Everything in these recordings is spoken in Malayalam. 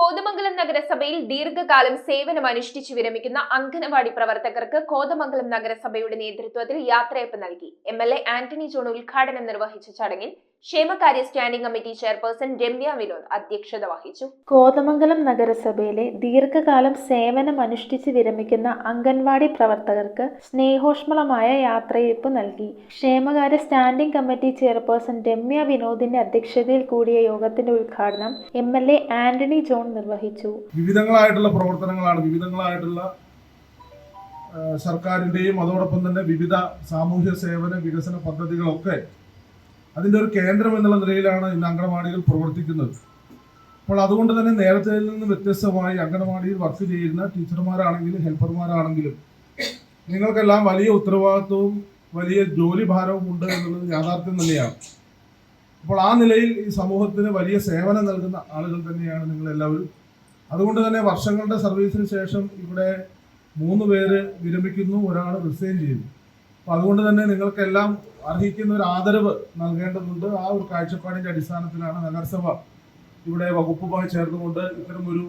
കോതമംഗലം നഗരസഭയിൽ ദീർഘകാലം സേവനമനുഷ്ഠിച്ചു വിരമിക്കുന്ന അംഗനവാടി പ്രവർത്തകർക്ക് കോതമംഗലം നഗരസഭയുടെ നേതൃത്വത്തിൽ യാത്രയയപ്പ് നൽകി. MLA ആന്റണി ജോൺ ഉദ്ഘാടനം നിർവഹിച്ച ചടങ്ങിൽ ക്ഷേമകാര്യ standing committee chairperson Ramya Vinod അധ്യക്ഷത വഹിച്ചു. കോതമംഗലം നഗരസഭയിലെ ദീർഘകാലം സേവനമനുഷ്ഠിച്ച് വിരമിക്കുന്ന അംഗൻവാടി പ്രവർത്തകർക്ക് സ്നേഹോഷ്മളമായ യാത്രയയപ്പ് നൽകി. ക്ഷേമകാര്യ സ്റ്റാൻഡിംഗ് കമ്മിറ്റി ചെയർപേഴ്സൺ രമ്യ വിനോദിന്റെ അധ്യക്ഷതയിൽ കൂടിയ യോഗത്തിന്റെ ഉദ്ഘാടനം MLA ആന്റണി ജോൺ നിർവഹിച്ചു. വിവിധങ്ങളായിട്ടുള്ള പ്രവർത്തനങ്ങളാണ്, വിവിധങ്ങളായിട്ടുള്ള സർക്കാരിന്റെയും അതോടൊപ്പം തന്നെ വിവിധ സാമൂഹ്യ സേവന വികസന പദ്ധതികളൊക്കെ അതിൻ്റെ ഒരു കേന്ദ്രം എന്നുള്ള നിലയിലാണ് ഇന്ന് അംഗനവാടികൾ പ്രവർത്തിക്കുന്നത്. അപ്പോൾ അതുകൊണ്ട് തന്നെ നേരത്തെയിൽ നിന്ന് വ്യത്യസ്തമായി അംഗനവാടിയിൽ വർക്ക് ചെയ്യുന്ന ടീച്ചർമാരാണെങ്കിലും ഹെൽപ്പർമാരാണെങ്കിലും നിങ്ങൾക്കെല്ലാം വലിയ ഉത്തരവാദിത്വവും വലിയ ജോലി ഭാരവും ഉണ്ട് എന്നുള്ളത് യാഥാർത്ഥ്യം തന്നെയാണ്. അപ്പോൾ ആ നിലയിൽ ഈ സമൂഹത്തിന് വലിയ സേവനം നൽകുന്ന ആളുകൾ തന്നെയാണ് നിങ്ങളെല്ലാവരും. അതുകൊണ്ട് തന്നെ വർഷങ്ങളുടെ സർവീസിന് ശേഷം ഇവിടെ 3 പേര് വിരമിക്കുന്നു, ഒരാൾ റിസൈൻ ചെയ്യുന്നു. അപ്പോൾ അതുകൊണ്ട് തന്നെ നിങ്ങൾക്കെല്ലാം അർഹിക്കുന്ന ഒരു ആദരവ് നൽകേണ്ടതുണ്ട്. ആ ഒരു കാഴ്ചപ്പാടിൻ്റെ അടിസ്ഥാനത്തിലാണ് നഗരസഭ ഇവിടെ വകുപ്പുമായി ചേർന്നുകൊണ്ട് ഇത്തരമൊരു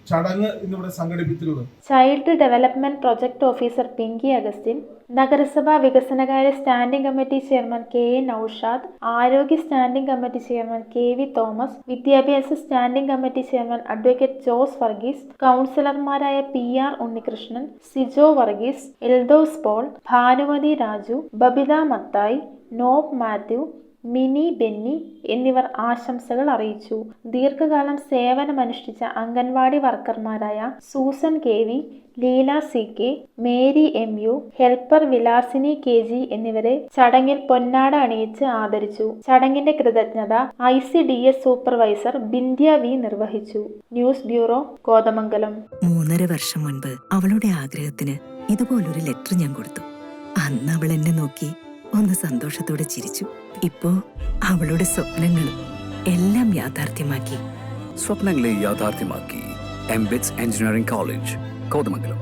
ചടങ്ങ് ഇന്നിവിടെ സംഘടിപ്പിച്ചിട്ടുള്ളത്. Child development project officer Pinky Augustine, നഗരസഭാ വികസനകാര്യ standing committee chairman KA Noushad, ആരോഗ്യ standing committee chairman KV Thomas, വിദ്യാഭ്യാസ standing committee chairman advocate Jose Varghese, കൗൺസിലർമാരായ PR ഉണ്ണികൃഷ്ണൻ, സിജോ വർഗീസ്, എൽദോസ് പോൾ, ഭാനുമതി രാജു, ബബിത മത്തായി, നോബ് മാത്യു, മിനി ബെന്നി എന്നിവർ ആശംസകൾ അറിയിച്ചു. ദീർഘകാലം സേവനമനുഷ്ഠിച്ച അംഗൻവാടി വർക്കർമാരായ Susan KV, Leela CK, Mary MU, helper Vilasini KG എന്നിവരെ ചടങ്ങിൽ പൊന്നാട അണിയിച്ച് ആദരിച്ചു. ചടങ്ങിന്റെ കൃതജ്ഞത ICDS സൂപ്പർവൈസർ ബിന്ധ്യ V നിർവഹിച്ചു. News bureau, Kothamangalam. 3.5 വർഷം മുൻപ് അവളുടെ ആഗ്രഹത്തിന് ഇതുപോലൊരു ലെറ്റർ ഞാൻ കൊടുത്തു. അന്ന് അവൾ എന്നെ നോക്കി ഒന്ന് സന്തോഷത്തോടെ ചിരിച്ചു. ഇപ്പോ അവളുടെ സ്വപ്നങ്ങളും എല്ലാം യാഥാർത്ഥ്യമാക്കി. സ്വപ്നങ്ങളെ യാഥാർത്ഥ്യമാക്കി MBITS എഞ്ചിനീയറിംഗ് കോളേജ്, കോതമംഗലം.